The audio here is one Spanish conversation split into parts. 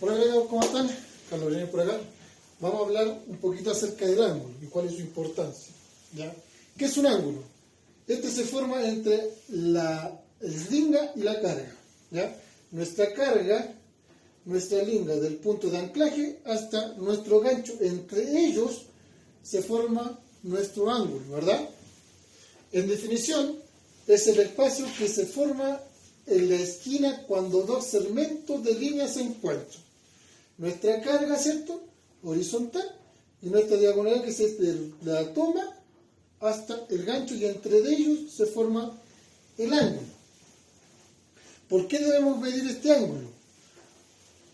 Hola, ¿cómo están? Carlos René por acá. Vamos a hablar un poquito acerca del ángulo y cuál es su importancia. ¿Ya? ¿Qué es un ángulo? Este se forma entre la eslinga y la carga. ¿Ya? Nuestra carga, nuestra eslinga del punto de anclaje hasta nuestro gancho, entre ellos se forma nuestro ángulo, ¿verdad? En definición, es el espacio que se forma en la esquina cuando dos segmentos de línea se encuentran. Nuestra carga, ¿cierto?, horizontal, y nuestra diagonal, que es desde la toma hasta el gancho, y entre ellos se forma el ángulo. ¿Por qué debemos medir este ángulo?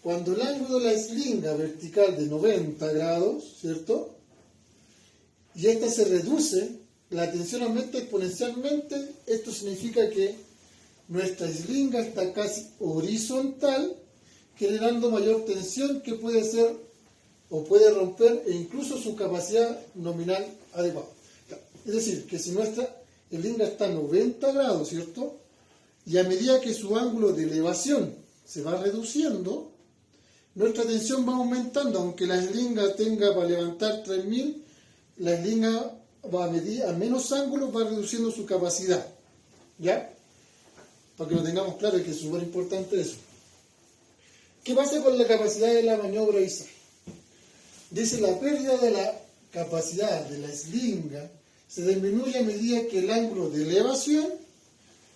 Cuando el ángulo de la eslinga vertical de 90 grados, ¿cierto?, y esta se reduce, la tensión aumenta exponencialmente. Esto significa que nuestra eslinga está casi horizontal, generando mayor tensión que puede ser o puede romper e incluso su capacidad nominal adecuada. Es decir, que si nuestra eslinga está a 90 grados, ¿cierto?, y a medida que su ángulo de elevación se va reduciendo, nuestra tensión va aumentando. Aunque la eslinga tenga para levantar 3000, la eslinga va a menos ángulos, va reduciendo su capacidad. ¿Ya? Para que lo tengamos claro, que es súper importante eso. ¿Qué pasa con la capacidad de la maniobra ISA? Dice, la pérdida de la capacidad de la eslinga se disminuye a medida que el ángulo de elevación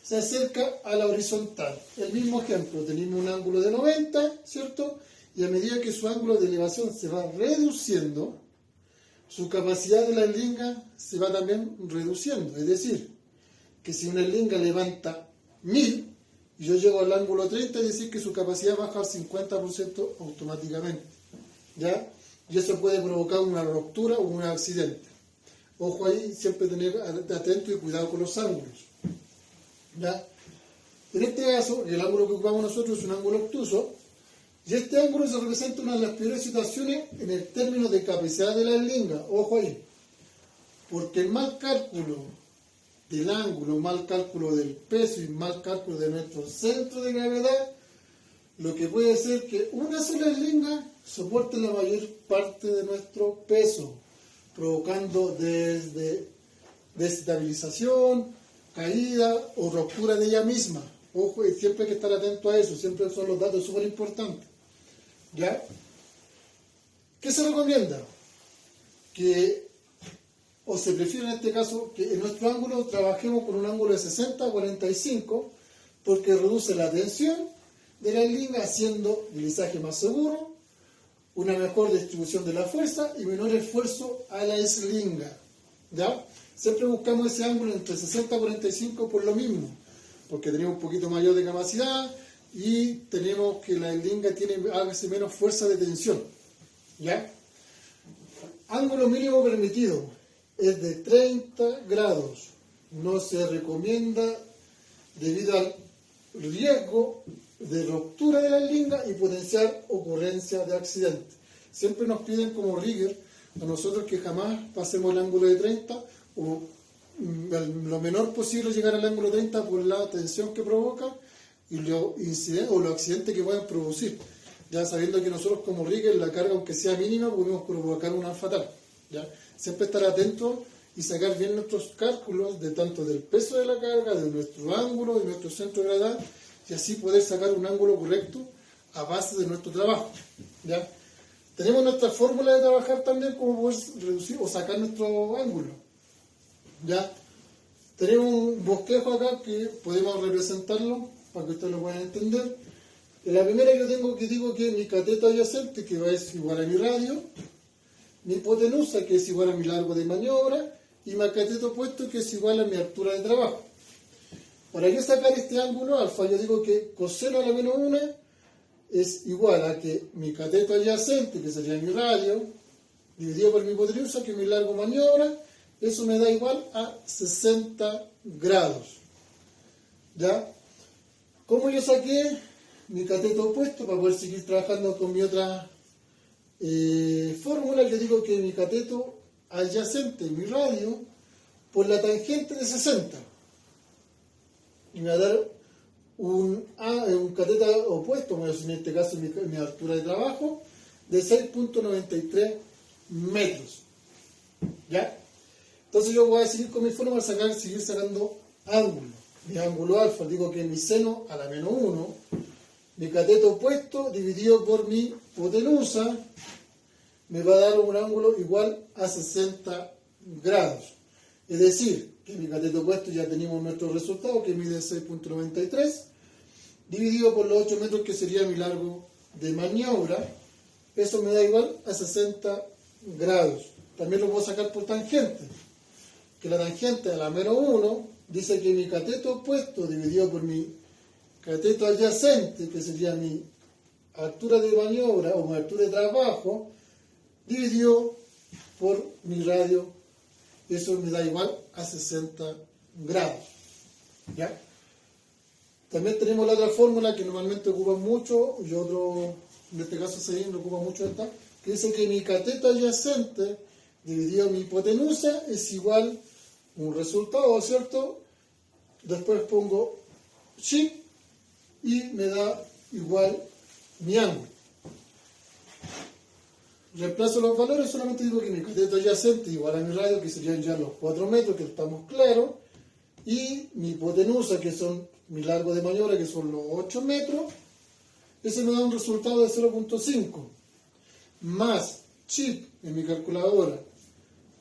se acerca a la horizontal. El mismo ejemplo, tenemos un ángulo de 90, ¿cierto? Y a medida que su ángulo de elevación se va reduciendo, su capacidad de la eslinga se va también reduciendo. Es decir, que si una eslinga levanta 1000 y yo llego al ángulo 30, es decir, que su capacidad baja al 50% automáticamente. ¿Ya? Y eso puede provocar una ruptura o un accidente. Ojo ahí, siempre tener atento y cuidado con los ángulos. ¿Ya? En este caso, el ángulo que ocupamos nosotros es un ángulo obtuso, y este ángulo se representa una de las peores situaciones en el término de capacidad de la eslinga. Ojo ahí, porque el mal cálculo del ángulo, mal cálculo del peso y mal cálculo de nuestro centro de gravedad, lo que puede ser que una sola eslinga soporte la mayor parte de nuestro peso, provocando desde desestabilización, caída o ruptura de ella misma. Ojo, y siempre hay que estar atento a eso, siempre son los datos súper importantes. ¿Ya? ¿Qué se recomienda? O se prefiere en este caso que en nuestro ángulo trabajemos con un ángulo de 60 a 45, porque reduce la tensión de la eslinga, haciendo el lizaje más seguro, una mejor distribución de la fuerza y menor esfuerzo a la eslinga. ¿Ya? Siempre buscamos ese ángulo entre 60 y 45 por lo mismo, porque tenemos un poquito mayor de capacidad y tenemos que la eslinga tiene menos fuerza de tensión. ¿Ya? Ángulo mínimo permitido es de 30 grados. No se recomienda debido al riesgo de ruptura de la eslinga y potenciar ocurrencia de accidente. Siempre nos piden como rigor a nosotros que jamás pasemos el ángulo de 30 o lo menor posible llegar al ángulo 30 por la tensión que provoca y los accidentes que pueden producir. Ya sabiendo que nosotros como rigor la carga, aunque sea mínima, podemos provocar una fatal. ¿Ya? Siempre estar atentos y sacar bien nuestros cálculos de tanto del peso de la carga, de nuestro ángulo, de nuestro centro de gravedad, y así poder sacar un ángulo correcto a base de nuestro trabajo. ¿Ya? Tenemos nuestra fórmula de trabajar también, como poder reducir o sacar nuestro ángulo. ¿Ya? Tenemos un bosquejo acá que podemos representarlo para que ustedes lo puedan entender. En la primera yo digo que mi cateto adyacente, que es igual a mi radio, mi hipotenusa, que es igual a mi largo de maniobra, y mi cateto opuesto, que es igual a mi altura de trabajo. Para yo sacar este ángulo alfa, yo digo que coseno a la menos 1 es igual a que mi cateto adyacente, que sería mi radio, dividido por mi hipotenusa, que es mi largo de maniobra, eso me da igual a 60 grados. ¿Ya? ¿Cómo yo saqué mi cateto opuesto para poder seguir trabajando con mi otra fórmula? Yo digo que mi cateto adyacente, mi radio, por la tangente de 60. Y me va a dar un cateto opuesto, en este caso mi altura de trabajo, de 6.93 metros. ¿Ya? Entonces yo voy a seguir con mi fórmula para seguir sacando ángulos. Mi ángulo alfa, digo que mi seno a la menos 1, mi cateto opuesto dividido por mi hipotenusa, me va a dar un ángulo igual a 60 grados. Es decir, que mi cateto opuesto ya tenemos nuestro resultado, que mide 6.93, dividido por los 8 metros, que sería mi largo de maniobra. Eso me da igual a 60 grados. También lo puedo sacar por tangente, que la tangente a la menos 1 dice que mi cateto opuesto dividido por mi cateto adyacente, que sería mi altura de maniobra o mi altura de trabajo, dividido por mi radio, eso me da igual a 60 grados. ¿Ya? También tenemos la otra fórmula que normalmente ocupan mucho, y otro, en este caso se ocupa mucho esta, que dice que mi cateto adyacente dividido mi hipotenusa es igual a un resultado, ¿cierto? Después pongo shift y me da igual mi ángulo. Reemplazo los valores, solamente digo que mi cateto adyacente igual a mi radio, que serían ya los 4 metros, que estamos claros, y mi hipotenusa, que son mi largo de maniobra, que son los 8 metros, ese me da un resultado de 0.5, más shift en mi calculadora,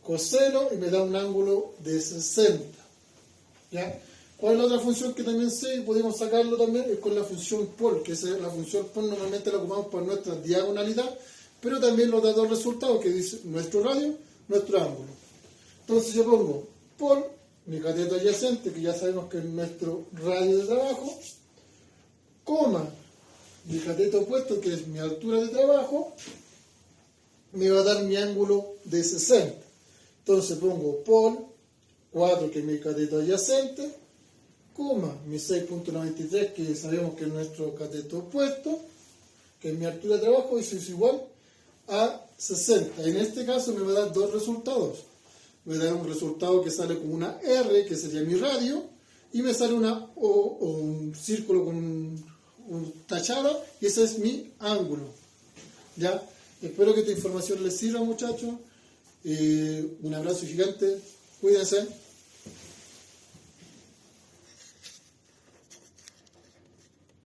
coseno, y me da un ángulo de 60. ¿Ya? ¿Cuál es la otra función que también sé y podemos sacarlo también? Es con la función pol, que es la función pol normalmente la ocupamos para nuestra diagonalidad, pero también nos da dos resultados, que dice nuestro radio, nuestro ángulo. Entonces yo pongo pol, mi cateto adyacente, que ya sabemos que es nuestro radio de trabajo, coma, mi cateto opuesto, que es mi altura de trabajo, me va a dar mi ángulo de 60. Entonces pongo pol, 4, que es mi cateto adyacente, coma, mi 6.93, que sabemos que es nuestro cateto opuesto, que es mi altura de trabajo, eso es igual a 60. En este caso me va a dar dos resultados. Me da un resultado que sale como una R, que sería mi radio, y me sale una O, o un círculo con un tachado, y ese es mi ángulo. ¿Ya? Espero que esta información les sirva, muchachos. Un abrazo gigante. Cuídense.